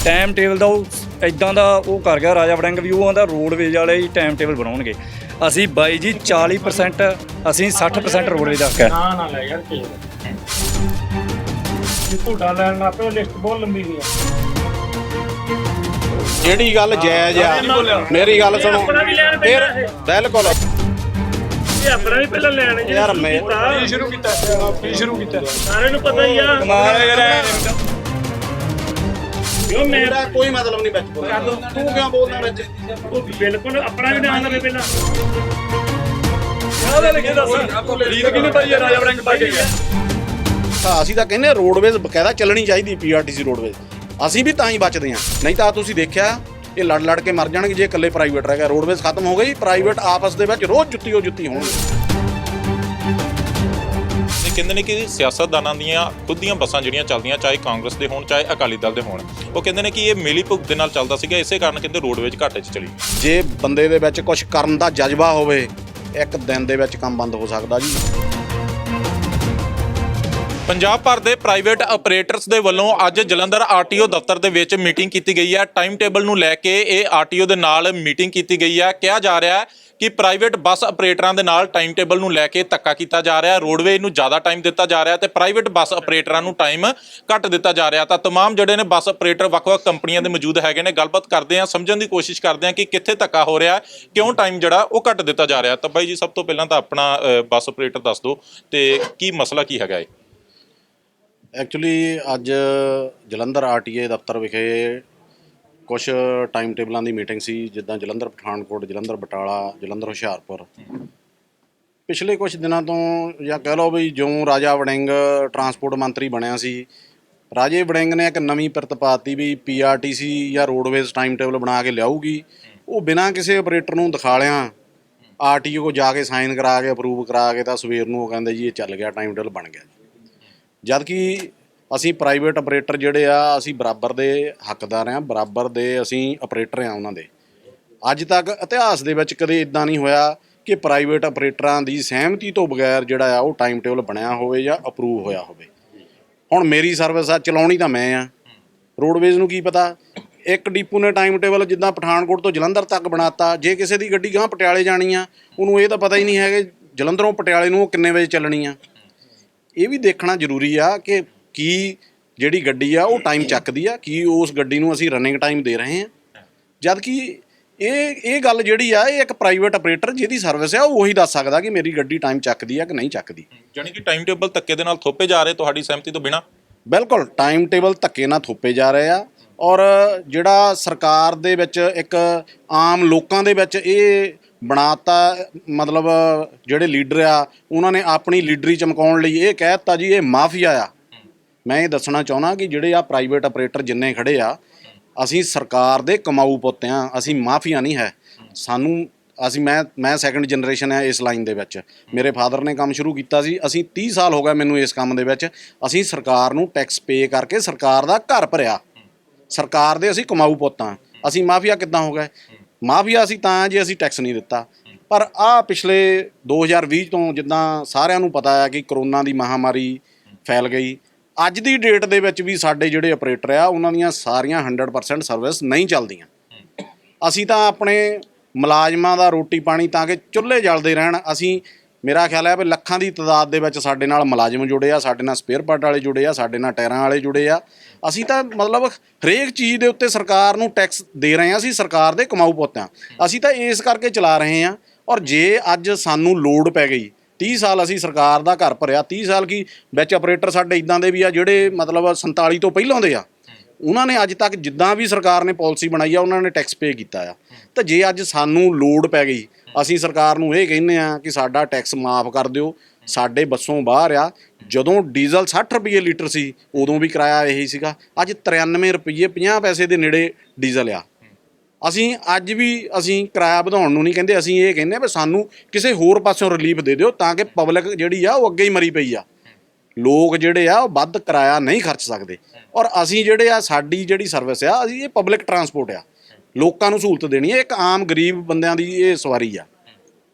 Time table का इदां का वो कर गया राजा वड़िंग भी, वो आंदा रोडवेज वाले ही टाइम टेबल बनाउणगे। ਅਸੀਂ ਬਾਈ ਜੀ 40%, ਅਸੀਂ 60% ਰੋਡਵੇਜ ਦਾ ਹੱਕ ਹੈ। ਨਾ ਲੈ ਯਾਰ ਕੀ ਤੁਹਾਡਾ ਲੈਣ ਲੱਗ ਪਿਆ, ਲਿਸਟ ਬਹੁਤ ਲੰਬੀ ਹੈ। ਜਿਹੜੀ ਗੱਲ ਜਾਇਜ਼ ਆ, ਮੇਰੀ ਗੱਲ ਸੁਣੋ ਫਿਰ ਬਿਲਕੁਲ ਇਹ ਆਪਣਾ ਵੀ ਪਹਿਲਾਂ ਲੈਣ ਯਾਰ ਮੈਂ ਸ਼ੁਰੂ ਕੀਤਾ ਸਾਰਿਆਂ ਨੂੰ ਪਤਾ ਹੀ ਆ। ਕਮਾਲ ਯਾਰ, ਜੋ ਮੇਰਾ ਕੋਈ ਮਤਲਬ ਨਹੀਂ ਵਿੱਚ ਤੂੰ ਕਿਉਂ ਬੋਲਦਾ ਵਿੱਚ? ਉਹ ਬਿਲਕੁਲ ਆਪਣਾ ਵੀ ਧਿਆਨ ਲਵੇ ਪਹਿਲਾਂ। ਕਾਹਦਾ ਲਿਖੇ ਦੱਸ ਰੀਤ ਕਿਹਨੇ ਪਾਈ ਹੈ? ਰਾਜਾ ਵੜਿੰਗ ਪਾ ਕੇ ਗਿਆ। ਅਸੀਂ ਤਾਂ ਕਹਿੰਦੇ ਰੋਡਵੇਜ਼ ਬਕਾਇਦਾ ਚੱਲਣੀ ਚਾਹੀਦੀ, ਪੀਆਰਟੀਸੀ ਰੋਡਵੇਜ਼। ਅਸੀਂ ਵੀ ਤਾਂ ਹੀ ਬਚਦੇ ਹਾਂ, ਨਹੀਂ ਤਾਂ ਤੁਸੀਂ ਦੇਖਿਆ ਇਹ ਲੜ ਕੇ ਮਰ ਜਾਣਗੇ ਜੇ ਇਕੱਲੇ ਪ੍ਰਾਈਵੇਟ ਰਹਿ ਗਿਆ। ਰੋਡਵੇਜ਼ ਖਤਮ ਹੋ ਗਈ, ਪ੍ਰਾਈਵੇਟ ਆਪਸ ਦੇ ਵਿੱਚ ਰੋਜ਼ ਜੁੱਤੀ ਹੋਣਗੇ। ਕਹਿੰਦੇ ਨੇ ਕਿ ਸਿਆਸਤਦਾਨਾਂ ਦੀਆਂ ਖੁਦ ਦੀਆਂ ਬੱਸਾਂ ਜਿਹੜੀਆਂ ਚੱਲਦੀਆਂ, ਚਾਹੇ ਕਾਂਗਰਸ ਦੇ ਹੋਣ ਚਾਹੇ ਅਕਾਲੀ ਦਲ ਦੇ ਹੋਣ, ਉਹ ਕਹਿੰਦੇ ਨੇ ਕਿ ਇਹ ਮਿਲੀ ਭੁਗਤ ਦੇ ਨਾਲ ਚੱਲਦਾ ਸੀਗਾ, ਇਸੇ ਕਾਰਨ ਕਹਿੰਦੇ ਰੋਡਵੇਜ਼ ਘਾਟੇ 'ਚ ਚਲੀ। ਜੇ ਬੰਦੇ ਦੇ ਵਿੱਚ ਕੁਝ ਕਰਨ ਦਾ ਜਜ਼ਬਾ ਹੋਵੇ, ਇੱਕ ਦਿਨ ਦੇ ਵਿੱਚ ਕੰਮ ਬੰਦ ਹੋ ਸਕਦਾ ਜੀ। ਪੰਜਾਬ ਭਰ ਦੇ ਪ੍ਰਾਈਵੇਟ ਆਪਰੇਟਰਸ ਦੇ ਵੱਲੋਂ ਅੱਜ ਜਲੰਧਰ ਆਰਟੀਓ ਦਫ਼ਤਰ ਦੇ ਵਿੱਚ ਮੀਟਿੰਗ ਕੀਤੀ ਗਈ ਹੈ। ਟਾਈਮ ਟੇਬਲ ਨੂੰ ਲੈ ਕੇ ਇਹ ਆਰਟੀਓ ਦੇ ਨਾਲ ਮੀਟਿੰਗ ਕੀਤੀ ਗਈ ਹੈ। ਕਿਹਾ ਜਾ ਰਿਹਾ ਹੈ ਕਿ ਪ੍ਰਾਈਵੇਟ ਬੱਸ ਆਪਰੇਟਰਾਂ ਦੇ ਨਾਲ ਟਾਈਮ ਟੇਬਲ ਨੂੰ ਲੈ ਕੇ ਧੱਕਾ ਕੀਤਾ ਜਾ ਰਿਹਾ ਹੈ। ਰੋਡਵੇਜ਼ ਨੂੰ ਜ਼ਿਆਦਾ ਟਾਈਮ ਦਿੱਤਾ ਜਾ ਰਿਹਾ ਤੇ ਪ੍ਰਾਈਵੇਟ ਬੱਸ ਆਪਰੇਟਰਾਂ ਨੂੰ ਟਾਈਮ ਘੱਟ ਦਿੱਤਾ ਜਾ ਰਿਹਾ। ਤਾਂ ਤਮਾਮ ਜਿਹੜੇ ਨੇ ਬੱਸ ਆਪਰੇਟਰ ਵੱਖ-ਵੱਖ ਕੰਪਨੀਆਂ ਦੇ ਮੌਜੂਦ ਹੈਗੇ ਨੇ। ਗੱਲਬਾਤ ਕਰਦੇ ਆ, ਸਮਝਣ ਦੀ ਕੋਸ਼ਿਸ਼ ਕਰਦੇ ਆ ਕਿ ਕਿੱਥੇ ਧੱਕਾ ਹੋ ਰਿਹਾ, ਕਿਉਂ ਟਾਈਮ ਜਿਹੜਾ ਉਹ ਘੱਟ ਦਿੱਤਾ ਜਾ ਰਿਹਾ। ਤਾਂ ਬਾਈ ਜੀ, ਸਭ ਤੋਂ ਪਹਿਲਾਂ ਤਾਂ ਆਪਣਾ ਬੱਸ ਆਪਰੇਟਰ ਦੱਸ ਦਿਓ ਤੇ ਕੀ ਮਸਲਾ ਕੀ ਹੈਗਾ ਹੈ। ਐਕਚੁਅਲੀ ਅੱਜ ਜਲੰਧਰ ਆਰਟੀਏ ਦਫ਼ਤਰ ਵਿਖੇ ਕੁਛ ਟਾਈਮ ਟੇਬਲਾਂ ਦੀ ਮੀਟਿੰਗ ਸੀ, ਜਿੱਦਾਂ ਜਲੰਧਰ ਪਠਾਨਕੋਟ, ਜਲੰਧਰ ਬਟਾਲਾ, ਜਲੰਧਰ ਹੁਸ਼ਿਆਰਪੁਰ। ਪਿਛਲੇ ਕੁਛ ਦਿਨਾਂ ਤੋਂ ਜਾਂ ਕਹਿ ਲਓ ਵੀ ਜਿਉਂ ਰਾਜਾ ਵੜਿੰਗ ਟਰਾਂਸਪੋਰਟ ਮੰਤਰੀ ਬਣਿਆ ਸੀ, ਰਾਜੇ ਵੜਿੰਗ ਨੇ ਇੱਕ ਨਵੀਂ ਪਿਰਤ ਪਾਤੀ ਵੀ ਪੀਆਰਟੀਸੀ ਜਾਂ ਰੋਡਵੇਜ਼ ਟਾਈਮ ਟੇਬਲ ਬਣਾ ਕੇ ਲਿਆਊਗੀ। ਉਹ ਬਿਨਾਂ ਕਿਸੇ ਆਪਰੇਟਰ ਨੂੰ ਦਿਖਾਲਿਆਂ ਆਰਟੀਓ ਕੋਲ ਜਾ ਕੇ ਸਾਈਨ ਕਰਾ ਕੇ ਅਪਰੂਵ ਕਰਾ ਕੇ ਤਾਂ ਸਵੇਰ ਨੂੰ ਉਹ ਕਹਿੰਦੇ ਜੀ ਇਹ ਚੱਲ ਗਿਆ, ਟਾਈਮ ਟੇਬਲ ਬਣ ਗਿਆ। ਜਦ ਕਿ ਅਸੀਂ ਪ੍ਰਾਈਵੇਟ ਆਪਰੇਟਰ ਜਿਹੜੇ ਆ, ਅਸੀਂ ਬਰਾਬਰ ਦੇ ਹੱਕਦਾਰ ਹਾਂ, ਬਰਾਬਰ ਦੇ ਅਸੀਂ ਆਪਰੇਟਰ ਹਾਂ ਉਹਨਾਂ ਦੇ। ਅੱਜ ਤੱਕ ਇਤਿਹਾਸ ਦੇ ਵਿੱਚ ਕਦੇ ਇੱਦਾਂ ਨਹੀਂ ਹੋਇਆ ਕਿ ਪ੍ਰਾਈਵੇਟ ਆਪਰੇਟਰਾਂ ਦੀ ਸਹਿਮਤੀ ਤੋਂ ਬਗੈਰ ਜਿਹੜਾ ਆ ਉਹ ਟਾਈਮ ਟੇਬਲ ਬਣਿਆ ਹੋਵੇ ਜਾਂ ਅਪਰੂਵ ਹੋਇਆ ਹੋਵੇ। ਹੁਣ ਮੇਰੀ ਸਰਵਿਸ ਆ, ਚਲਾਉਣੀ ਤਾਂ ਮੈਂ ਆ, ਰੋਡਵੇਜ਼ ਨੂੰ ਕੀ ਪਤਾ। ਇੱਕ ਡੀਪੂ ਨੇ ਟਾਈਮ ਟੇਬਲ ਜਿੱਦਾਂ ਪਠਾਨਕੋਟ ਤੋਂ ਜਲੰਧਰ ਤੱਕ ਬਣਾਤਾ। ਜੇ ਕਿਸੇ ਦੀ ਗੱਡੀ ਗਾਂਹ ਪਟਿਆਲੇ ਜਾਣੀ ਆ, ਉਹਨੂੰ ਇਹ ਤਾਂ ਪਤਾ ਹੀ ਨਹੀਂ ਹੈਗਾ ਜਲੰਧਰੋਂ ਪਟਿਆਲੇ ਨੂੰ ਉਹ ਕਿੰਨੇ ਵਜੇ ਚੱਲਣੀ ਆ। ਇਹ ਵੀ ਦੇਖਣਾ ਜ਼ਰੂਰੀ ਆ ਕਿ ਕੀ ਜਿਹੜੀ ਗੱਡੀ ਆ ਉਹ ਟਾਈਮ ਚੱਕਦੀ ਆ, ਕੀ ਉਸ ਗੱਡੀ ਨੂੰ ਅਸੀਂ ਰਨਿੰਗ ਟਾਈਮ ਦੇ ਰਹੇ ਹਾਂ। ਜਦ ਕਿ ਇਹ ਗੱਲ ਜਿਹੜੀ ਆ, ਇਹ ਇੱਕ ਪ੍ਰਾਈਵੇਟ ਆਪਰੇਟਰ ਜਿਹਦੀ ਸਰਵਿਸ ਆ ਉਹ ਉਹੀ ਦੱਸ ਸਕਦਾ ਕਿ ਮੇਰੀ ਗੱਡੀ ਟਾਈਮ ਚੱਕਦੀ ਆ ਕਿ ਨਹੀਂ ਚੱਕਦੀ। ਜਾਣੀ ਕਿ ਟਾਈਮ ਟੇਬਲ ਧੱਕੇ ਦੇ ਨਾਲ ਥੋਪੇ ਜਾ ਰਹੇ ਤੁਹਾਡੀ ਸਹਿਮਤੀ ਤੋਂ ਬਿਨਾਂ। ਬਿਲਕੁਲ ਟਾਈਮ ਟੇਬਲ ਧੱਕੇ ਨਾਲ ਥੋਪੇ ਜਾ ਰਹੇ ਆ। ਔਰ ਜਿਹੜਾ ਸਰਕਾਰ ਦੇ ਵਿੱਚ ਇੱਕ ਆਮ ਲੋਕਾਂ ਦੇ ਵਿੱਚ ਇਹ ਬਣਾਤਾ, ਮਤਲਬ ਜਿਹੜੇ ਲੀਡਰ ਆ ਉਹਨਾਂ ਨੇ ਆਪਣੀ ਲੀਡਰੀ ਚਮਕਾਉਣ ਲਈ ਇਹ ਕਹਿ ਦਿੱਤਾ ਜੀ ਇਹ ਮਾਫੀਆ ਆ। ਮੈਂ ਇਹ ਦੱਸਣਾ ਚਾਹੁੰਦਾ ਕਿ ਜਿਹੜੇ ਆ ਪ੍ਰਾਈਵੇਟ ਆਪਰੇਟਰ ਜਿੰਨੇ ਖੜ੍ਹੇ ਆ, ਅਸੀਂ ਸਰਕਾਰ ਦੇ ਕਮਾਊ ਪੁੱਤ ਹਾਂ, ਅਸੀਂ ਮਾਫੀਆ ਨਹੀਂ ਹੈ। ਸਾਨੂੰ ਮੈਂ ਸੈਕੰਡ ਜਨਰੇਸ਼ਨ ਹੈ ਇਸ ਲਾਈਨ ਦੇ ਵਿੱਚ। ਮੇਰੇ ਫਾਦਰ ਨੇ ਕੰਮ ਸ਼ੁਰੂ ਕੀਤਾ ਸੀ, ਅਸੀਂ 30 ਸਾਲ ਹੋ ਗਏ ਮੈਨੂੰ ਇਸ ਕੰਮ ਦੇ ਵਿੱਚ। ਅਸੀਂ ਸਰਕਾਰ ਨੂੰ ਟੈਕਸ ਪੇ ਕਰਕੇ ਸਰਕਾਰ ਦਾ ਘਰ ਭਰਿਆ, ਸਰਕਾਰ ਦੇ ਅਸੀਂ ਕਮਾਊ ਪੁੱਤ ਹਾਂ। ਅਸੀਂ ਮਾਫੀਆ ਕਿੱਦਾਂ ਹੋ ਗਏ? ਮਾਫੀਆ ਅਸੀਂ ਤਾਂ ਜੇ ਅਸੀਂ ਟੈਕਸ ਨਹੀਂ ਦਿੱਤਾ। ਪਰ ਆਹ ਪਿਛਲੇ 2020 ਤੋਂ ਜਿੱਦਾਂ ਸਾਰਿਆਂ ਨੂੰ ਪਤਾ ਹੈ ਕਿ ਕਰੋਨਾ ਦੀ ਮਹਾਮਾਰੀ ਫੈਲ ਗਈ, ਅੱਜ ਦੀ ਡੇਟ ਦੇ ਵਿੱਚ ਵੀ ਸਾਡੇ ਜਿਹੜੇ ਆਪਰੇਟਰ ਆ ਉਹਨਾਂ ਦੀਆਂ ਸਾਰੀਆਂ 100% ਸਰਵਿਸ ਨਹੀਂ ਚੱਲਦੀਆਂ। ਅਸੀਂ ਤਾਂ ਆਪਣੇ ਮੁਲਾਜ਼ਮਾਂ ਦਾ ਰੋਟੀ ਪਾਣੀ ਤਾਂ ਕਿ ਚੁੱਲ੍ਹੇ ਜਲਦੇ ਰਹਿਣ, ਅਸੀਂ ਮੇਰਾ ਖਿਆਲ ਹੈ ਵੀ ਲੱਖਾਂ ਦੀ ਤਾਦਾਦ ਦੇ ਵਿੱਚ ਸਾਡੇ ਨਾਲ ਮੁਲਾਜ਼ਮ ਜੁੜੇ ਆ, ਸਾਡੇ ਨਾਲ ਸਪੇਅਰ ਪਾਰਟ ਵਾਲੇ ਜੁੜੇ ਆ, ਸਾਡੇ ਨਾਲ ਟਾਇਰਾਂ ਵਾਲੇ ਜੁੜੇ ਆ। ਅਸੀਂ ਤਾਂ ਮਤਲਬ ਹਰੇਕ ਚੀਜ਼ ਦੇ ਉੱਤੇ ਸਰਕਾਰ ਨੂੰ ਟੈਕਸ ਦੇ ਰਹੇ ਹਾਂ। ਅਸੀਂ ਸਰਕਾਰ ਦੇ ਕਮਾਊ ਪੁੱਤ ਹਾਂ, ਅਸੀਂ ਤਾਂ ਇਸ ਕਰਕੇ ਚਲਾ ਰਹੇ ਹਾਂ। ਔਰ ਜੇ ਅੱਜ ਸਾਨੂੰ ਲੋੜ ਪੈ ਗਈ, 30 ਸਾਲ ਅਸੀਂ ਸਰਕਾਰ ਦਾ ਘਰ ਭਰਿਆ, 30 ਸਾਲ ਕੀ ਵਿੱਚ ਆਪਰੇਟਰ ਸਾਡੇ ਇੱਦਾਂ ਦੇ ਵੀ ਆ ਜਿਹੜੇ ਮਤਲਬ 47 ਤੋਂ ਪਹਿਲਾਂ ਦੇ ਆ, ਉਹਨਾਂ ਨੇ ਅੱਜ ਤੱਕ ਜਿੱਦਾਂ ਵੀ ਸਰਕਾਰ ਨੇ ਪਾਲਿਸੀ ਬਣਾਈ ਆ ਉਹਨਾਂ ਨੇ ਟੈਕਸ ਪੇ ਕੀਤਾ ਆ। ਤਾਂ ਜੇ ਅੱਜ ਸਾਨੂੰ ਲੋੜ ਪੈ ਗਈ, ਅਸੀਂ ਸਰਕਾਰ ਨੂੰ ਇਹ ਕਹਿੰਦੇ ਆ ਕਿ ਸਾਡਾ ਟੈਕਸ ਮਾਫ ਕਰ ਦਿਓ, ਸਾਡੇ ਬੱਸੋਂ ਬਾਹਰ ਆ। ਜਦੋਂ ਡੀਜ਼ਲ 60 ਰੁਪਏ ਲੀਟਰ ਸੀ ਉਦੋਂ ਵੀ ਕਿਰਾਇਆ ਇਹੀ ਸੀਗਾ, ਅੱਜ 93 ਰੁਪਏ 50 ਪੈਸੇ ਦੇ ਨੇੜੇ ਡੀਜ਼ਲ ਆ। ਅਸੀਂ ਅੱਜ ਵੀ ਅਸੀਂ ਕਿਰਾਇਆ ਵਧਾਉਣ ਨੂੰ ਨਹੀਂ ਕਹਿੰਦੇ, ਅਸੀਂ ਇਹ ਕਹਿੰਦੇ ਵੀ ਸਾਨੂੰ ਕਿਸੇ ਹੋਰ ਪਾਸਿਓਂ ਰਿਲੀਫ ਦੇ ਦਿਓ ਤਾਂ ਕਿ ਪਬਲਿਕ ਜਿਹੜੀ ਆ ਉਹ ਅੱਗੇ ਹੀ ਮਰੀ ਪਈ ਆ। ਲੋਕ ਜਿਹੜੇ ਆ ਉਹ ਵੱਧ ਕਿਰਾਇਆ ਨਹੀਂ ਖਰਚ ਸਕਦੇ। ਔਰ ਅਸੀਂ ਜਿਹੜੇ ਆ ਸਾਡੀ ਜਿਹੜੀ ਸਰਵਿਸ ਆ, ਅਸੀਂ ਇਹ ਪਬਲਿਕ ਟਰਾਂਸਪੋਰਟ ਆ, ਲੋਕਾਂ ਨੂੰ ਸਹੂਲਤ ਦੇਣੀ ਹੈ। ਇੱਕ ਆਮ ਗਰੀਬ ਬੰਦਿਆਂ ਦੀ ਇਹ ਸਵਾਰੀ ਆ।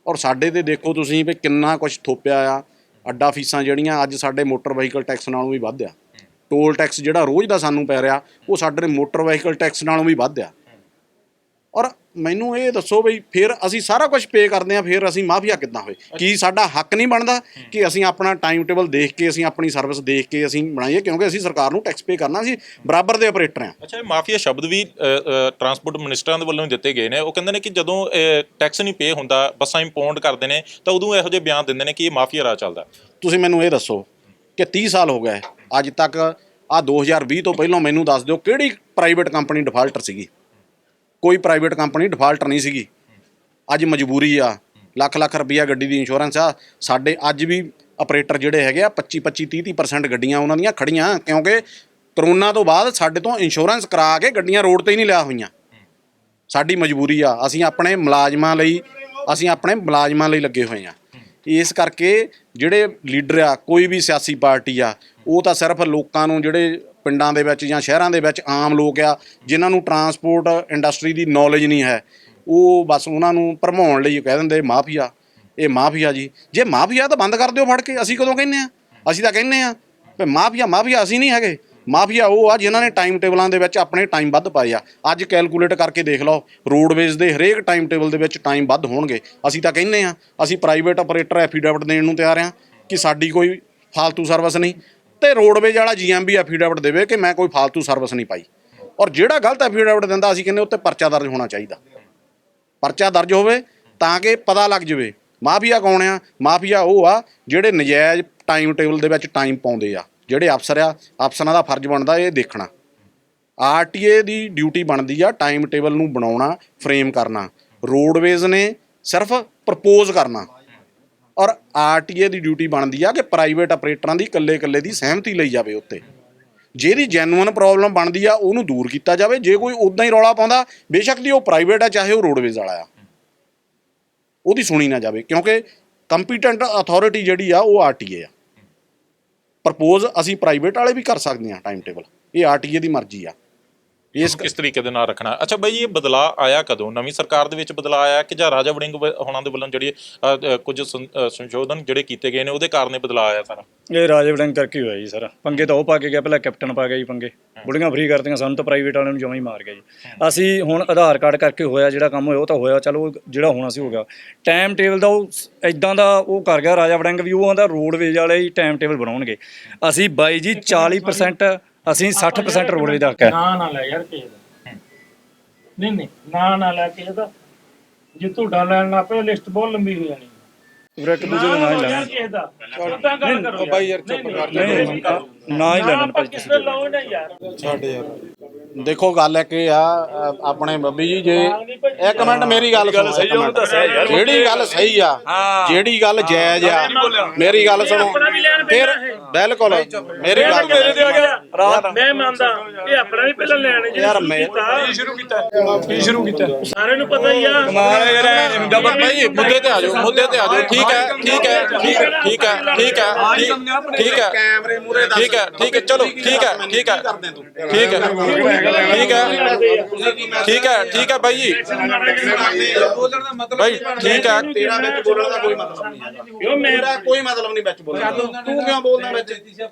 ਔਰ ਸਾਡੇ ਤੇ ਦੇਖੋ ਤੁਸੀਂ ਵੀ ਕਿੰਨਾ ਕੁਛ ਥੋਪਿਆ ਆ। ਅੱਡਾ ਫੀਸਾਂ ਜਿਹੜੀਆਂ ਅੱਜ ਸਾਡੇ ਮੋਟਰ ਵਹੀਕਲ ਟੈਕਸ ਨਾਲੋਂ ਵੀ ਵੱਧ ਆ। ਟੋਲ ਟੈਕਸ ਜਿਹੜਾ ਰੋਜ਼ ਦਾ ਸਾਨੂੰ ਪੈ ਰਿਹਾ ਉਹ ਸਾਡੇ ਮੋਟਰ ਵਹੀਕਲ ਟੈਕਸ ਨਾਲੋਂ ਵੀ ਵੱਧ ਆ। ਔਰ ਮੈਨੂੰ ਇਹ ਦੱਸੋ ਬਈ ਫਿਰ ਅਸੀਂ ਸਾਰਾ ਕੁਝ ਪੇ ਕਰਦੇ ਹਾਂ, ਫਿਰ ਅਸੀਂ ਮਾਫੀਆ ਕਿੱਦਾਂ ਹੋਏ? ਕੀ ਸਾਡਾ ਹੱਕ ਨਹੀਂ ਬਣਦਾ ਕਿ ਅਸੀਂ ਆਪਣਾ ਟਾਈਮ ਟੇਬਲ ਦੇਖ ਕੇ, ਅਸੀਂ ਆਪਣੀ ਸਰਵਿਸ ਦੇਖ ਕੇ ਅਸੀਂ ਬਣਾਈਏ? ਕਿਉਂਕਿ ਅਸੀਂ ਸਰਕਾਰ ਨੂੰ ਟੈਕਸ ਪੇ ਕਰਨਾ, ਅਸੀਂ ਬਰਾਬਰ ਦੇ ਆਪਰੇਟਰ ਹਾਂ। ਅੱਛਾ, ਇਹ ਮਾਫੀਆ ਸ਼ਬਦ ਵੀ ਟਰਾਂਸਪੋਰਟ ਮਿਨਿਸਟਰਾਂ ਦੇ ਵੱਲੋਂ ਹੀ ਦਿੱਤੇ ਗਏ ਨੇ। ਉਹ ਕਹਿੰਦੇ ਨੇ ਕਿ ਜਦੋਂ ਟੈਕਸ ਨਹੀਂ ਪੇ ਹੁੰਦਾ, ਬੱਸਾਂ ਇੰਪਾਊਂਡ ਕਰਦੇ ਨੇ, ਤਾਂ ਉਦੋਂ ਇਹੋ ਜਿਹੇ ਬਿਆਨ ਦਿੰਦੇ ਨੇ ਕਿ ਇਹ ਮਾਫੀਆ ਰਾਜ ਚੱਲਦਾ। ਤੁਸੀਂ ਮੈਨੂੰ ਇਹ ਦੱਸੋ ਕਿ 30 ਸਾਲ ਹੋ ਗਏ ਅੱਜ ਤੱਕ, ਆਹ 2020 ਤੋਂ ਪਹਿਲਾਂ ਮੈਨੂੰ ਦੱਸ ਦਿਓ ਕਿਹੜੀ ਪ੍ਰਾਈਵੇਟ ਕੰਪਨੀ ਡਿਫਾਲਟਰ ਸੀਗੀ? ਕੋਈ ਪ੍ਰਾਈਵੇਟ ਕੰਪਨੀ ਡਿਫਾਲਟਰ ਨਹੀਂ ਸੀਗੀ। ਅੱਜ ਮਜਬੂਰੀ ਆ, ਲੱਖ ਲੱਖ ਰੁਪਈਆ ਗੱਡੀ ਦੀ ਇੰਸ਼ੋਰੈਂਸ ਆ। ਸਾਡੇ ਅੱਜ ਵੀ ਆਪਰੇਟਰ ਜਿਹੜੇ ਹੈਗੇ ਆ 25-25 30% ਗੱਡੀਆਂ ਉਹਨਾਂ ਦੀਆਂ ਖੜੀਆਂ, ਕਿਉਂਕਿ ਕਰੋਨਾ ਤੋਂ ਬਾਅਦ ਸਾਡੇ ਤੋਂ ਇੰਸ਼ੋਰੈਂਸ ਕਰਾ ਕੇ ਗੱਡੀਆਂ ਰੋਡ 'ਤੇ ਹੀ ਨਹੀਂ ਲਿਆ ਹੋਈਆਂ। ਸਾਡੀ ਮਜਬੂਰੀ ਆ, ਅਸੀਂ ਆਪਣੇ ਮੁਲਾਜ਼ਮਾਂ ਲਈ ਲੱਗੇ ਹੋਏ ਆ। ਇਸ ਕਰਕੇ ਜਿਹੜੇ ਲੀਡਰ ਆ, ਕੋਈ ਵੀ ਸਿਆਸੀ ਪਾਰਟੀ ਆ, ਉਹ ਤਾਂ ਸਿਰਫ ਲੋਕਾਂ ਨੂੰ, ਜਿਹੜੇ ਪਿੰਡਾਂ ਦੇ ਵਿੱਚ ਜਾਂ ਸ਼ਹਿਰਾਂ ਦੇ ਵਿੱਚ ਆਮ ਲੋਕ ਆ ਜਿਨ੍ਹਾਂ ਨੂੰ ਟਰਾਂਸਪੋਰਟ ਇੰਡਸਟਰੀ ਦੀ ਨੌਲੇਜ ਨਹੀਂ ਹੈ, ਉਹ ਬਸ ਉਹਨਾਂ ਨੂੰ ਭਰਮਾਉਣ ਲਈ ਕਹਿ ਦਿੰਦੇ ਮਾਫੀਆ, ਇਹ ਮਾਫੀਆ ਜੀ। ਜੇ ਮਾਫੀਆ ਤਾਂ ਬੰਦ ਕਰ ਦਿਓ ਫੜ ਕੇ। ਅਸੀਂ ਕਦੋਂ ਕਹਿੰਦੇ ਆ? ਅਸੀਂ ਤਾਂ ਕਹਿੰਦੇ ਆ ਵੀ ਮਾਫੀਆ ਅਸੀਂ ਨਹੀਂ ਹੈਗੇ। ਮਾਫੀਆ ਉਹ ਆ ਜਿਨ੍ਹਾਂ ਨੇ ਟਾਈਮ ਟੇਬਲਾਂ ਦੇ ਵਿੱਚ ਆਪਣੇ ਟਾਈਮ ਵੱਧ ਪਾਏ ਆ। ਅੱਜ ਕੈਲਕੂਲੇਟ ਕਰਕੇ ਦੇਖ ਲਓ, ਰੋਡਵੇਜ਼ ਦੇ ਹਰੇਕ ਟਾਈਮ ਟੇਬਲ ਦੇ ਵਿੱਚ ਟਾਈਮ ਵੱਧ ਹੋਣਗੇ। ਅਸੀਂ ਤਾਂ ਕਹਿੰਦੇ ਆ, ਅਸੀਂ ਪ੍ਰਾਈਵੇਟ ਆਪਰੇਟਰ ਐਫੀਡੈਵਿਟ ਦੇਣ ਨੂੰ ਤਿਆਰ ਆ ਕਿ ਸਾਡੀ ਕੋਈ ਫਾਲਤੂ ਸਰਵਿਸ ਨਹੀਂ, ਤੇ ਰੋਡਵੇਜ਼ ਵਾਲਾ GMB ਐਫੀਡੈਵਿਟ ਦੇਵੇ ਕਿ ਮੈਂ ਕੋਈ ਫਾਲਤੂ ਸਰਵਿਸ ਨਹੀਂ ਪਾਈ। ਔਰ ਜਿਹੜਾ ਗਲਤ ਐਫੀਡੈਵਿਟ ਦਿੰਦਾ, ਅਸੀਂ ਕਹਿੰਦੇ ਉੱਤੇ ਪਰਚਾ ਦਰਜ ਹੋਣਾ ਚਾਹੀਦਾ। ਪਰਚਾ ਦਰਜ ਹੋਵੇ ਤਾਂ ਕਿ ਪਤਾ ਲੱਗ ਜਾਵੇ ਮਾਫੀਆ ਕੌਣ ਆ। ਮਾਫੀਆ ਉਹ ਆ ਜਿਹੜੇ ਨਜਾਇਜ਼ ਟਾਈਮ ਟੇਬਲ ਦੇ ਵਿੱਚ ਟਾਈਮ ਪਾਉਂਦੇ ਆ। ਜਿਹੜੇ ਅਫਸਰ ਆ, ਅਫਸਰਾਂ ਦਾ ਫਰਜ਼ ਬਣਦਾ ਇਹ ਦੇਖਣਾ। RTA ਦੀ ਡਿਊਟੀ ਬਣਦੀ ਆ ਟਾਈਮ ਟੇਬਲ ਨੂੰ ਬਣਾਉਣਾ, ਫਰੇਮ ਕਰਨਾ। ਰੋਡਵੇਜ਼ ਨੇ ਸਿਰਫ ਪ੍ਰਪੋਜ਼ ਕਰਨਾ। ਔਰ RTA ਦੀ ਡਿਊਟੀ ਬਣਦੀ ਆ ਕਿ ਪ੍ਰਾਈਵੇਟ ਆਪਰੇਟਰਾਂ ਦੀ ਇਕੱਲੇ ਦੀ ਸਹਿਮਤੀ ਲਈ ਜਾਵੇ ਉੱਤੇ। ਜਿਹਦੀ ਜੈਨੂਅਨ ਪ੍ਰੋਬਲਮ ਬਣਦੀ ਆ ਉਹਨੂੰ ਦੂਰ ਕੀਤਾ ਜਾਵੇ। ਜੇ ਕੋਈ ਉੱਦਾਂ ਹੀ ਰੌਲਾ ਪਾਉਂਦਾ, ਬੇਸ਼ੱਕ ਦੀ ਉਹ ਪ੍ਰਾਈਵੇਟ ਆ ਚਾਹੇ ਉਹ ਰੋਡਵੇਜ਼ ਵਾਲਾ ਆ, ਉਹਦੀ ਸੁਣੀ ਨਾ ਜਾਵੇ, ਕਿਉਂਕਿ ਕੰਪੀਟੈਂਟ ਅਥਾਰਟੀ ਜਿਹੜੀ ਆ ਉਹ RTA ਆ। ਪ੍ਰਪੋਜ਼ ਅਸੀਂ ਪ੍ਰਾਈਵੇਟ ਵਾਲੇ ਵੀ ਕਰ ਸਕਦੇ ਹਾਂ ਟਾਈਮ ਟੇਬਲ, ਇਹ RTA ਦੀ ਮਰਜ਼ੀ ਆ। ਕਿਸ ਤਰੀਕੇ ਦੇ ਨਾਲ ਰੱਖਣਾ। ਅੱਛਾ ਬਾਈ, ਇਹ ਬਦਲਾਅ ਆਇਆ ਕਦੋਂ? ਨਵੀਂ ਸਰਕਾਰ ਦੇ ਵਿੱਚ ਬਦਲਾਅ ਆਇਆ ਕਿ ਜਾਂ ਰਾਜਾ ਵੜਿੰਗ ਹੋਣਾ ਦੇ ਵੱਲੋਂ ਜਿਹੜੀ ਕੁਝ ਸੰਸ਼ੋਧਨ ਜਿਹੜੇ ਕੀਤੇ ਗਏ ਨੇ ਉਹਦੇ ਕਾਰਨ ਇਹ ਬਦਲਾਅ ਆਇਆ ਸਾਰਾ? ਇਹ ਰਾਜਾ ਵੜਿੰਗ ਕਰਕੇ ਹੋਇਆ ਜੀ ਸਾਰਾ। ਪੰਗੇ ਤਾਂ ਉਹ ਪਾ ਕੇ ਗਿਆ, ਪਹਿਲਾਂ ਕੈਪਟਨ ਪਾ ਗਿਆ ਜੀ ਪੰਗੇ, ਬੁੜੀਆਂ ਫਰੀ ਕਰਤੀਆਂ, ਸਾਨੂੰ ਤਾਂ ਪ੍ਰਾਈਵੇਟ ਵਾਲਿਆਂ ਨੂੰ ਜਮਾਂ ਹੀ ਮਾਰ ਗਿਆ ਜੀ। ਅਸੀਂ ਹੁਣ ਆਧਾਰ ਕਾਰਡ ਕਰਕੇ ਹੋਇਆ ਜਿਹੜਾ ਕੰਮ ਹੋਇਆ ਉਹ ਤਾਂ ਹੋਇਆ, ਚਲੋ ਜਿਹੜਾ ਹੋਣਾ ਸੀ ਹੋ ਗਿਆ। ਟਾਈਮ ਟੇਬਲ ਦਾ ਉਹ ਇੱਦਾਂ ਦਾ ਉਹ ਕਰ ਗਿਆ ਰਾਜਾ ਵੜਿੰਗ ਵੀ, ਉਹ ਆਂਦਾ ਰੋਡਵੇਜ਼ ਵਾਲੇ ਹੀ ਟਾਈਮ ਟੇਬਲ ਬਣਾਉਣਗੇ। ਅਸੀਂ ਬਾਈ ਜੀ 40%, ਅਸੀਂ 60% ਰੋਡਵੇਜ਼ ਦਾ ਹੱਕ ਹੈ। ਨਾ ਲੈ ਯਾਰ ਕਿਸੇ ਦਾ, ਨਹੀਂ ਨਾ ਲੈ ਕਿਸੇ ਦਾ। ਜੇ ਤੁਹਾਡਾ ਲੈਣ ਲੱਗ ਪਏ ਲਿਸਟ ਬਹੁਤ ਲੰਬੀ ਹੋ ਜਾਣੀ। ਇੱਕ ਦੂਜੇ ਦਾ ਨਾਂ ਹੀ ਲੈਣਾ ਕਿਸੇ ਦਾ ਉਦਾਂ ਗੱਲ ਕਰੋ ਬਾਈ ਯਾਰ, ਚੁੱਪ ਕਰ ਨਾ ਹੀ ਲੈਣਾ ਭਾਈ ਕਿਸੇ ਦਾ ਲਾਓ ਨਾ ਯਾਰ। ਸਾਡੇ ਯਾਰ ਦੇਖੋ ਗੱਲ ਇੱਕ ਇਹ ਆ ਆਪਣੇ ਬੱਬੀ ਜੀ, ਜੇ ਇੱਕ ਮਿੰਟ ਮੇਰੀ ਗੱਲ ਸੁਣੋ। ਜਿਹੜੀ ਗੱਲ ਸਹੀ ਆ, ਜਿਹੜੀ ਗੱਲ ਜਾਇਜ਼ ਆ, ਮੇਰੀ ਗੱਲ ਸੁਣੋ ਫਿਰ। ਬਿਲਕੁਲ ਮੇਰੀ ਗੱਲ ਮੈਂ ਮੰਨਦਾ ਇਹ ਆਪਣਾ ਵੀ ਪਹਿਲਾਂ ਲੈਣ ਯਾਰ, ਮੈਂ ਸ਼ੁਰੂ ਕੀਤਾ ਸਾਰਿਆਂ ਨੂੰ ਪਤਾ ਹੀ ਆ। ਭਾਈ ਮੁੱਦੇ ਤੇ ਆ ਜਾਓ, ਠੀਕ ਹੈ ਕੈਮਰੇ ਮੂਰੇ ਠੀਕ ਹੈ ਚਲੋ ਠੀਕ ਹੈ ਬਾਈ ਜੀ, ਬਾਈ ਠੀਕ ਹੈ। ਤੇਰਾ ਵਿੱਚ ਬੋਲਣ ਦਾ ਕੋਈ ਮਤਲਬ ਨਹੀਂ। ਮੇਰਾ ਕੋਈ ਮਤਲਬ ਨਹੀਂ ਵਿੱਚ ਬੋਲਣ ਦਾ। ਤੂੰ ਕਿਉਂ ਬੋਲਦਾ ਵਿੱਚ?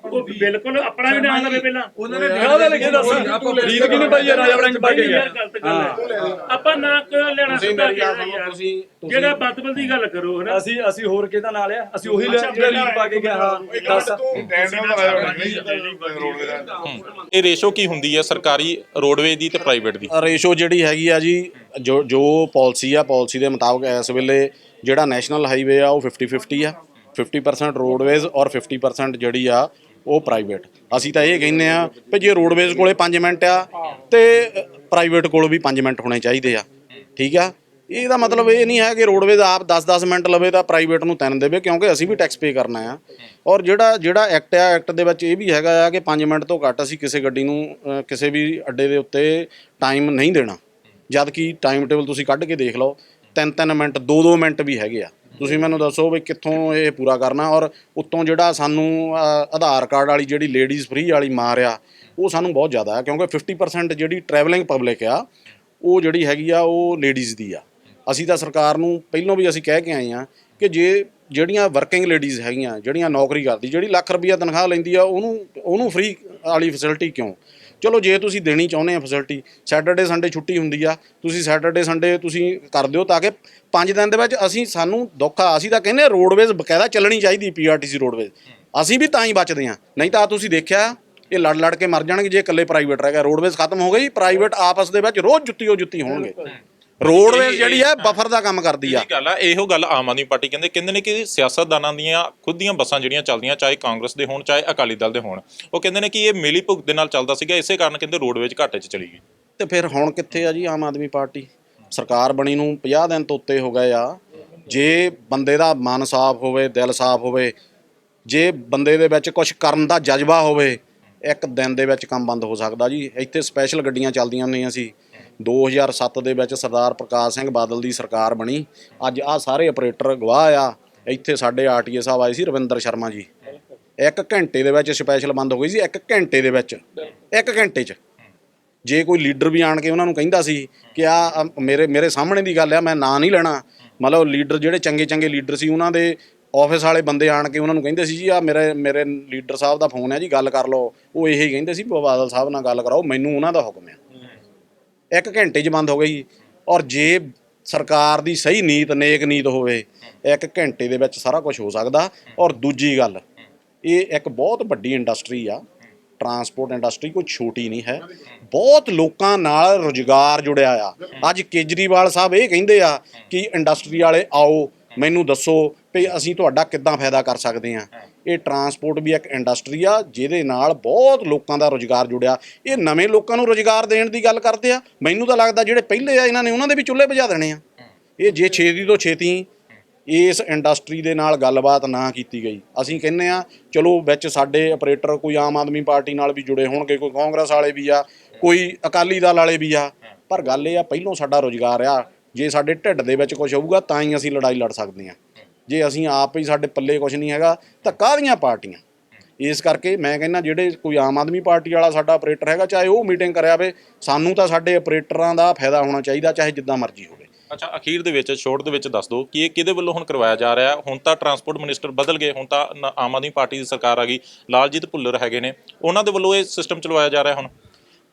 ਬਿਲਕੁਲ ਆਪਣਾ ਵੀ ਨਾਮ ਲਵੇ ਪਹਿਲਾਂ। ਉਹਨਾਂ ਨੇ ਲਿਖਿਆ ਲਿਖੇ ਦੱਸ ਰੀਤ ਕਿਹਨੇ ਪਾਈ ਹੈ? ਰਾਜਾ ਵੜਿੰਗ ਪਾ ਕੇ ਗਿਆ। ਆਪਾਂ ਨਾ ਲੈਣਾ ਸਿੱਧਾ ਤੁਸੀਂ ਜਿਹੜਾ ਬਦਬਲ ਦੀ ਗੱਲ ਕਰੋ ਹਨਾ। ਅਸੀਂ ਹੋਰ ਕਿਹਦਾ ਨਾਲ ਆ? ਅਸੀਂ ਉਹੀ ਲਿਆ ਜਿਹੜਾ ਰੀਤ ਪਾ ਕੇ ਗਿਆ। ਹਾਂ ਦੱਸ। ਇਹ ਰੇਸ਼ੋ ਕੀ ਹੁੰਦੀ ਹੈ ਸਰਕਾਰੀ ਰੋਡਵੇਜ਼ ਦੀ ਤੇ ਪ੍ਰਾਈਵੇਟ ਦੀ? ਰੇਸ਼ੋ ਜਿਹੜੀ ਹੈਗੀ ਆ ਜੀ, ਜੋ ਪਾਲਿਸੀ ਆ, ਪਾਲਿਸੀ ਦੇ ਮੁਤਾਬਕ ਇਸ ਵੇਲੇ ਜਿਹੜਾ ਨੈਸ਼ਨਲ ਹਾਈਵੇ ਆ ਉਹ 50-50 ਆ। 50% ਰੋਡਵੇਜ਼ ਔਰ 50% ਜਿਹੜੀ ਆ ਉਹ ਪ੍ਰਾਈਵੇਟ। ਅਸੀਂ ਤਾਂ ਇਹ ਕਹਿੰਦੇ ਆ ਵੀ ਜੇ ਰੋਡਵੇਜ਼ ਕੋਲੇ 5 ਮਿੰਟ ਆ ਤੇ ਪ੍ਰਾਈਵੇਟ ਕੋਲ ਵੀ 5 ਮਿੰਟ ਹੋਣੇ ਚਾਹੀਦੇ ਆ। ਠੀਕ ਆ, ਇਹਦਾ ਮਤਲਬ ਇਹ ਨਹੀਂ ਹੈ ਕਿ ਰੋਡਵੇਜ਼ ਆਪ 10-10 ਮਿੰਟ ਲਵੇ ਤਾਂ ਪ੍ਰਾਈਵੇਟ ਨੂੰ 3 ਦੇਵੇ, ਕਿਉਂਕਿ ਅਸੀਂ ਵੀ ਟੈਕਸ ਪੇ ਕਰਨਾ ਆ। ਔਰ ਜਿਹੜਾ ਐਕਟ ਆ, ਐਕਟ ਦੇ ਵਿੱਚ ਇਹ ਵੀ ਹੈਗਾ ਆ ਕਿ 5 ਮਿੰਟ ਤੋਂ ਘੱਟ ਅਸੀਂ ਕਿਸੇ ਗੱਡੀ ਨੂੰ ਕਿਸੇ ਵੀ ਅੱਡੇ ਦੇ ਉੱਤੇ ਟਾਈਮ ਨਹੀਂ ਦੇਣਾ। ਜਦ ਕਿ ਟਾਈਮ ਟੇਬਲ ਤੁਸੀਂ ਕੱਢ ਕੇ ਦੇਖ ਲਓ, 3-3 ਮਿੰਟ 2-2 ਮਿੰਟ ਵੀ ਹੈਗੇ ਆ। ਤੁਸੀਂ ਮੈਨੂੰ ਦੱਸੋ ਵੀ ਕਿੱਥੋਂ ਇਹ ਪੂਰਾ ਕਰਨਾ। ਔਰ ਉੱਤੋਂ ਜਿਹੜਾ ਸਾਨੂੰ ਆਧਾਰ ਕਾਰਡ ਵਾਲੀ ਜਿਹੜੀ ਲੇਡੀਜ਼ ਫਰੀ ਵਾਲੀ ਮਾਰ ਆ, ਉਹ ਸਾਨੂੰ ਬਹੁਤ ਜ਼ਿਆਦਾ ਆ, ਕਿਉਂਕਿ 50% ਜਿਹੜੀ ਟਰੈਵਲਿੰਗ ਪਬਲਿਕ ਆ ਉਹ ਜਿਹੜੀ ਹੈਗੀ ਆ ਉਹ ਲੇਡੀਜ਼ ਦੀ ਆ। ਅਸੀਂ ਤਾਂ ਸਰਕਾਰ ਨੂੰ ਪਹਿਲਾਂ ਵੀ ਅਸੀਂ ਕਹਿ ਕੇ ਆਏ ਹਾਂ ਕਿ ਜਿਹੜੀਆਂ ਵਰਕਿੰਗ ਲੇਡੀਜ਼ ਹੈਗੀਆਂ, ਜਿਹੜੀਆਂ ਨੌਕਰੀ ਕਰਦੀ, ਜਿਹੜੀ ਲੱਖ ਰੁਪਈਆ ਤਨਖਾਹ ਲੈਂਦੀ ਆ, ਉਹਨੂੰ ਫ੍ਰੀ ਵਾਲੀ ਫੈਸਿਲਿਟੀ ਕਿਉਂ? ਚਲੋ ਜੇ ਤੁਸੀਂ ਦੇਣੀ ਚਾਹੁੰਦੇ ਆ ਫੈਸਿਲਿਟੀ, ਸੈਟਰਡੇ ਸੰਡੇ ਛੁੱਟੀ ਹੁੰਦੀ ਆ, ਤੁਸੀਂ ਸੈਟਰਡੇ ਸੰਡੇ ਤੁਸੀਂ ਕਰ ਦਿਓ ਤਾਂ ਕਿ 5 ਦਿਨ ਦੇ ਵਿੱਚ ਸਾਨੂੰ ਦੁੱਖ ਆ। ਅਸੀਂ ਤਾਂ ਕਹਿੰਦੇ ਰੋਡਵੇਜ਼ ਬਕਾਇਦਾ ਚੱਲਣੀ ਚਾਹੀਦੀ, PRTC ਰੋਡਵੇਜ਼। ਅਸੀਂ ਵੀ ਤਾਂ ਹੀ ਬਚਦੇ ਹਾਂ, ਨਹੀਂ ਤਾਂ ਤੁਸੀਂ ਦੇਖਿਆ ਇਹ ਲੜ ਕੇ ਮਰ ਜਾਣਗੇ ਜੇ ਇਕੱਲੇ ਪ੍ਰਾਈਵੇਟ ਰਹਿ ਗਿਆ। ਰੋਡਵੇਜ਼ ਖਤਮ ਹੋ ਗਈ, ਪ੍ਰਾਈਵੇਟ ਆਪਸ ਦੇ ਵਿੱਚ ਰੋਜ਼ ਜੁੱਤੀ ਹੋਣਗੇ। ਰੋਡਵੇਜ਼ ਜਿਹੜੀ ਹੈ ਬਫਰ ਦਾ ਕੰਮ ਕਰਦੀ ਆ। ਇਹ ਗੱਲ ਆ, ਇਹੋ ਗੱਲ ਆਮ ਆਦਮੀ ਪਾਰਟੀ ਕਹਿੰਦੇ ਨੇ ਕਿ ਸਿਆਸਤਦਾਨਾਂ ਦੀਆਂ ਖੁਦ ਦੀਆਂ ਬੱਸਾਂ ਜਿਹੜੀਆਂ ਚੱਲਦੀਆਂ, ਚਾਹੇ ਕਾਂਗਰਸ ਦੇ ਹੋਣ ਚਾਹੇ ਅਕਾਲੀ ਦਲ ਦੇ ਹੋਣ, ਉਹ ਕਹਿੰਦੇ ਨੇ ਕਿ ਇਹ ਮਿਲੀ ਭੁਗਤ ਦੇ ਨਾਲ ਚੱਲਦਾ ਸੀਗਾ, ਇਸੇ ਕਾਰਨ ਕਹਿੰਦੇ ਰੋਡਵੇਜ਼ ਘਾਟੇ 'ਚ ਚਲੀ ਗਈ। ਤੇ ਫਿਰ ਹੁਣ ਕਿੱਥੇ ਆ ਜੀ ਆਮ ਆਦਮੀ ਪਾਰਟੀ? ਸਰਕਾਰ ਬਣੀ ਨੂੰ 50 ਦਿਨ ਤੋਂ ਉੱਤੇ ਹੋ ਗਏ ਆ। ਜੇ ਬੰਦੇ ਦਾ ਮਨ ਸਾਫ਼ ਹੋਵੇ, ਦਿਲ ਸਾਫ਼ ਹੋਵੇ, ਜੇ ਬੰਦੇ ਦੇ ਵਿੱਚ ਕੁਝ ਕਰਨ ਦਾ ਜਜ਼ਬਾ ਹੋਵੇ, ਇੱਕ ਦਿਨ ਦੇ ਵਿੱਚ ਕੰਮ ਬੰਦ ਹੋ ਸਕਦਾ ਜੀ। ਇੱਥੇ ਸਪੈਸ਼ਲ ਗੱਡੀਆਂ ਚੱਲਦੀਆਂ ਹੁੰਦੀਆਂ ਸੀ। 2007 ਦੇ ਵਿੱਚ ਸਰਦਾਰ ਪ੍ਰਕਾਸ਼ ਸਿੰਘ ਬਾਦਲ ਦੀ ਸਰਕਾਰ ਬਣੀ, ਅੱਜ ਆਹ ਸਾਰੇ ਆਪਰੇਟਰ ਗਵਾਹ ਆ। ਇੱਥੇ ਸਾਡੇ RTA ਸਾਹਿਬ ਆਏ ਸੀ, ਰਵਿੰਦਰ ਸ਼ਰਮਾ ਜੀ, 1 ਘੰਟੇ ਦੇ ਵਿੱਚ ਸਪੈਸ਼ਲ ਬੰਦ ਹੋ ਗਈ ਸੀ। 1 ਘੰਟੇ ਦੇ ਵਿੱਚ, 1 ਘੰਟੇ 'ਚ। ਜੇ ਕੋਈ ਲੀਡਰ ਵੀ ਆਣ ਕੇ ਉਹਨਾਂ ਨੂੰ ਕਹਿੰਦਾ ਸੀ ਕਿ ਆ ਮੇਰੇ ਸਾਹਮਣੇ ਦੀ ਗੱਲ ਆ, ਮੈਂ ਨਾਂ ਨਹੀਂ ਲੈਣਾ, ਮਤਲਬ ਲੀਡਰ ਜਿਹੜੇ ਚੰਗੇ ਲੀਡਰ ਸੀ, ਉਹਨਾਂ ਦੇ ਆਫਿਸ ਵਾਲੇ ਬੰਦੇ ਆਣ ਕੇ ਉਹਨਾਂ ਨੂੰ ਕਹਿੰਦੇ ਸੀ ਜੀ ਆ ਮੇਰੇ ਲੀਡਰ ਸਾਹਿਬ ਦਾ ਫੋਨ ਹੈ ਜੀ, ਗੱਲ ਕਰ ਲਓ। ਉਹ ਇਹੀ ਕਹਿੰਦੇ ਸੀ ਬਾਦਲ ਸਾਹਿਬ ਨਾਲ ਗੱਲ ਕਰਾਓ, ਮੈਨੂੰ ਉਹਨਾਂ ਦਾ ਹੁਕਮ ਆ। 1 ਘੰਟੇ 'ਚ ਬੰਦ ਹੋ ਗਈ। ਔਰ ਜੇ ਸਰਕਾਰ ਦੀ ਸਹੀ ਨੀਤ, ਨੇਕ ਨੀਤ ਹੋਵੇ, 1 ਘੰਟੇ ਦੇ ਵਿੱਚ ਸਾਰਾ ਕੁਝ ਹੋ ਸਕਦਾ। ਔਰ ਦੂਜੀ ਗੱਲ, ਇਹ ਇੱਕ ਬਹੁਤ ਵੱਡੀ ਇੰਡਸਟਰੀ ਆ, ਟਰਾਂਸਪੋਰਟ ਇੰਡਸਟਰੀ ਕੋਈ ਛੋਟੀ ਨਹੀਂ ਹੈ। ਬਹੁਤ ਲੋਕਾਂ ਨਾਲ ਰੁਜ਼ਗਾਰ ਜੁੜਿਆ ਆ। ਅੱਜ ਕੇਜਰੀਵਾਲ ਸਾਹਿਬ ਇਹ ਕਹਿੰਦੇ ਆ ਕਿ ਇੰਡਸਟਰੀ ਵਾਲੇ ਆਓ, ਮੈਨੂੰ ਦੱਸੋ ਵੀ ਅਸੀਂ ਤੁਹਾਡਾ ਕਿੱਦਾਂ ਫਾਇਦਾ ਕਰ ਸਕਦੇ ਹਾਂ। ਇਹ ਟਰਾਂਸਪੋਰਟ ਵੀ ਇੱਕ ਇੰਡਸਟਰੀ ਆ ਜਿਹਦੇ ਨਾਲ ਬਹੁਤ ਲੋਕਾਂ ਦਾ ਰੁਜ਼ਗਾਰ ਜੁੜਿਆ। ਇਹ ਨਵੇਂ ਲੋਕਾਂ ਨੂੰ ਰੁਜ਼ਗਾਰ ਦੇਣ ਦੀ ਗੱਲ ਕਰਦੇ ਆ। ਮੈਨੂੰ ਤਾਂ ਲੱਗਦਾ ਜਿਹੜੇ ਪਹਿਲੇ ਆ ਇਹਨਾਂ ਨੇ ਉਹਨਾਂ ਦੇ ਵੀ ਚੁੱਲ੍ਹੇ ਬੁਝਾ ਦੇਣੇ ਆ। ਇਹ ਜੇ ਛੇਤੀ ਤੋਂ ਛੇਤੀ ਇਸ ਇੰਡਸਟਰੀ ਦੇ ਨਾਲ ਗੱਲਬਾਤ ਨਾ ਕੀਤੀ ਗਈ। ਅਸੀਂ ਕਹਿੰਦੇ ਆ ਚਲੋ ਵਿੱਚ ਸਾਡੇ ਆਪਰੇਟਰ ਕੋਈ ਆਮ ਆਦਮੀ ਪਾਰਟੀ ਨਾਲ ਵੀ ਜੁੜੇ ਹੋਣਗੇ, ਕੋਈ ਕਾਂਗਰਸ ਵਾਲੇ ਵੀ ਆ, ਕੋਈ ਅਕਾਲੀ ਦਲ ਵਾਲੇ ਵੀ ਆ, ਪਰ ਗੱਲ ਇਹ ਆ ਪਹਿਲੋਂ ਸਾਡਾ ਰੁਜ਼ਗਾਰ ਆ। ਜੇ ਸਾਡੇ ਢਿੱਡ ਦੇ ਵਿੱਚ ਕੁਝ ਹੋਊਗਾ ਤਾਂ ਹੀ ਅਸੀਂ ਲੜਾਈ ਲੜ ਸਕਦੇ ਹਾਂ। ਜੇ ਅਸੀਂ ਆਪ ਹੀ ਸਾਡੇ ਪੱਲੇ ਕੁਝ ਨਹੀਂ ਹੈਗਾ ਤਾਂ ਕਾਹਦੀਆਂ ਪਾਰਟੀਆਂ। ਇਸ ਕਰਕੇ ਮੈਂ ਕਹਿੰਦਾ ਜਿਹੜੇ ਕੋਈ ਆਮ ਆਦਮੀ ਪਾਰਟੀ ਵਾਲਾ ਸਾਡਾ ਆਪਰੇਟਰ ਹੈਗਾ, ਚਾਹੇ ਉਹ ਮੀਟਿੰਗ ਕਰਿਆ ਵੇ, ਸਾਨੂੰ ਤਾਂ ਸਾਡੇ ਆਪਰੇਟਰਾਂ ਦਾ ਫਾਇਦਾ ਹੋਣਾ ਚਾਹੀਦਾ, ਚਾਹੇ ਜਿੱਦਾਂ ਮਰਜ਼ੀ ਹੋਵੇ। ਅੱਛਾ, ਅਖੀਰ ਦੇ ਵਿੱਚ ਛੋਟ ਦੇ ਵਿੱਚ ਦੱਸ ਦਿਓ ਕਿ ਇਹ ਕਿਹਦੇ ਵੱਲੋਂ ਹੁਣ ਕਰਵਾਇਆ ਜਾ ਰਿਹਾ? ਹੁਣ ਤਾਂ ਟਰਾਂਸਪੋਰਟ ਮਿਨਿਸਟਰ ਬਦਲ ਗਏ, ਹੁਣ ਤਾਂ ਆਮ ਆਦਮੀ ਪਾਰਟੀ ਦੀ ਸਰਕਾਰ ਆ ਗਈ, ਲਾਲਜੀਤ ਭੁੱਲਰ ਹੈਗੇ ਨੇ, ਉਹਨਾਂ ਦੇ ਵੱਲੋਂ ਇਹ ਸਿਸਟਮ ਚਲਵਾਇਆ ਜਾ ਰਿਹਾ ਹੁਣ?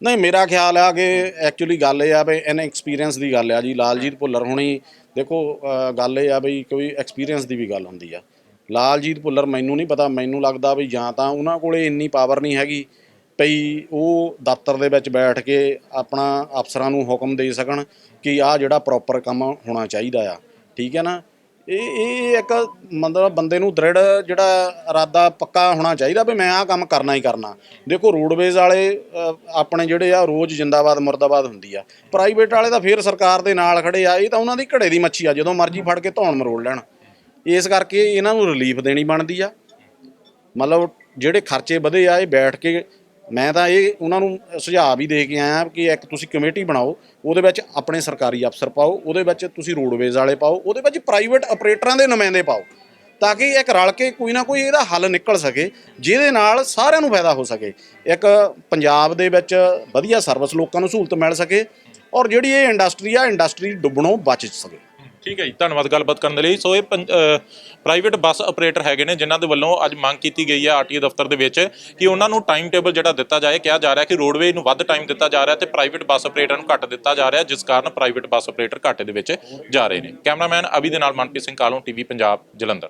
ਨਹੀਂ, ਮੇਰਾ ਖਿਆਲ ਆ ਕਿ ਐਕਚੁਅਲੀ ਗੱਲ ਇਹ ਆ ਵੀ ਐਕਸਪੀਰੀਅੰਸ ਦੀ ਗੱਲ ਆ ਜੀ। ਲਾਲਜੀਤ ਭੁੱਲਰ ਹੁਣੀ ਦੇਖੋ, ਗੱਲ ਇਹ ਆ ਬਈ ਕੋਈ ਐਕਸਪੀਰੀਅੰਸ ਦੀ ਵੀ ਗੱਲ ਹੁੰਦੀ ਆ। ਲਾਲਜੀਤ ਭੁੱਲਰ ਮੈਨੂੰ ਨਹੀਂ ਪਤਾ, ਮੈਨੂੰ ਲੱਗਦਾ ਵੀ ਜਾਂ ਤਾਂ ਉਹਨਾਂ ਕੋਲੇ ਇੰਨੀ ਪਾਵਰ ਨਹੀਂ ਹੈਗੀ ਪਈ ਉਹ ਦਫ਼ਤਰ ਦੇ ਵਿੱਚ ਬੈਠ ਕੇ ਆਪਣਾ ਅਫਸਰਾਂ ਨੂੰ ਹੁਕਮ ਦੇ ਸਕਣ ਕਿ ਆਹ ਜਿਹੜਾ ਪ੍ਰੋਪਰ ਕੰਮ ਹੋਣਾ ਚਾਹੀਦਾ ਆ। ਠੀਕ ਹੈ ਨਾ? ਇਹ ਇੱਕ ਮਤਲਬ ਬੰਦੇ ਨੂੰ ਦ੍ਰਿੜ ਜਿਹੜਾ ਇਰਾਦਾ ਪੱਕਾ ਹੋਣਾ ਚਾਹੀਦਾ ਵੀ ਮੈਂ ਆਹ ਕੰਮ ਕਰਨਾ ਹੀ ਕਰਨਾ। ਦੇਖੋ ਰੋਡਵੇਜ਼ ਵਾਲੇ ਆਪਣੇ ਜਿਹੜੇ ਆ ਰੋਜ਼ ਜਿੰਦਾਬਾਦ ਮੁਰਦਾਬਾਦ ਹੁੰਦੀ ਆ। ਪ੍ਰਾਈਵੇਟ ਵਾਲੇ ਤਾਂ ਫਿਰ ਸਰਕਾਰ ਦੇ ਨਾਲ ਖੜੇ ਆ, ਇਹ ਤਾਂ ਉਹਨਾਂ ਦੀ ਘੜੇ ਦੀ ਮੱਛੀ ਆ, ਜਦੋਂ ਮਰਜ਼ੀ ਫੜ ਕੇ ਧੌਣ ਮਰੋੜ ਲੈਣ। ਇਸ ਕਰਕੇ ਇਹਨਾਂ ਨੂੰ ਰਿਲੀਫ ਦੇਣੀ ਬਣਦੀ ਆ। ਮਤਲਬ ਜਿਹੜੇ ਖਰਚੇ ਵਧੇ ਆ ਇਹ ਬੈਠ ਕੇ, ਮੈਂ ਤਾਂ ਇਹ ਉਹਨਾਂ ਨੂੰ ਸੁਝਾਅ ਵੀ ਦੇ ਕੇ ਆਇਆ ਕਿ ਇੱਕ ਤੁਸੀਂ ਕਮੇਟੀ ਬਣਾਓ, ਉਹਦੇ ਵਿੱਚ ਆਪਣੇ ਸਰਕਾਰੀ ਅਫਸਰ ਪਾਓ, ਉਹਦੇ ਵਿੱਚ ਤੁਸੀਂ ਰੋਡਵੇਜ਼ ਵਾਲੇ ਪਾਓ, ਉਹਦੇ ਵਿੱਚ ਪ੍ਰਾਈਵੇਟ ਆਪਰੇਟਰਾਂ ਦੇ ਨੁਮਾਇੰਦੇ ਪਾਓ, ਤਾਂ ਕਿ ਇੱਕ ਰਲ ਕੇ ਕੋਈ ਨਾ ਕੋਈ ਇਹਦਾ ਹੱਲ ਨਿਕਲ ਸਕੇ, ਜਿਹਦੇ ਨਾਲ ਸਾਰਿਆਂ ਨੂੰ ਫਾਇਦਾ ਹੋ ਸਕੇ। ਇੱਕ ਪੰਜਾਬ ਦੇ ਵਿੱਚ ਵਧੀਆ ਸਰਵਿਸ ਲੋਕਾਂ ਨੂੰ ਸਹੂਲਤ ਮਿਲ ਸਕੇ, ਔਰ ਜਿਹੜੀ ਇਹ ਇੰਡਸਟਰੀ ਆ, ਇੰਡਸਟਰੀ ਡੁੱਬਣੋਂ ਬਚ ਸਕੇ। ਠੀਕ ਹੈ ਜੀ, ਧੰਨਵਾਦ ਗੱਲਬਾਤ ਕਰਨ ਦੇ ਲਈ। ਸੋ ਇਹ ਪ੍ਰਾਈਵੇਟ ਬੱਸ ਆਪਰੇਟਰ ਹੈਗੇ ਨੇ ਜਿਨ੍ਹਾਂ ਦੇ ਵੱਲੋਂ ਅੱਜ ਮੰਗ ਕੀਤੀ ਗਈ ਹੈ RTO ਦਫ਼ਤਰ ਦੇ ਵਿੱਚ ਕਿ ਉਹਨਾਂ ਨੂੰ ਟਾਈਮ ਟੇਬਲ ਜਿਹੜਾ ਦਿੱਤਾ ਜਾਏ। ਕਿਹਾ ਜਾ ਰਿਹਾ ਕਿ ਰੋਡਵੇਜ਼ ਨੂੰ ਵੱਧ ਟਾਈਮ ਦਿੱਤਾ ਜਾ ਰਿਹਾ ਤੇ ਪ੍ਰਾਈਵੇਟ ਬੱਸ ਆਪਰੇਟਰ ਨੂੰ ਘੱਟ ਦਿੱਤਾ ਜਾ ਰਿਹਾ, ਜਿਸ ਕਾਰਨ ਪ੍ਰਾਈਵੇਟ ਬੱਸ ਆਪਰੇਟਰ ਘਾਟੇ ਦੇ ਵਿੱਚ ਜਾ ਰਹੇ ਨੇ। ਕੈਮਰਾਮੈਨ ਅਭੀ ਦੇ ਨਾਲ ਮਨਪ੍ਰੀਤ ਸਿੰਘ ਕਾਲੋਂ, TV ਪੰਜਾਬ, ਜਲੰਧਰ।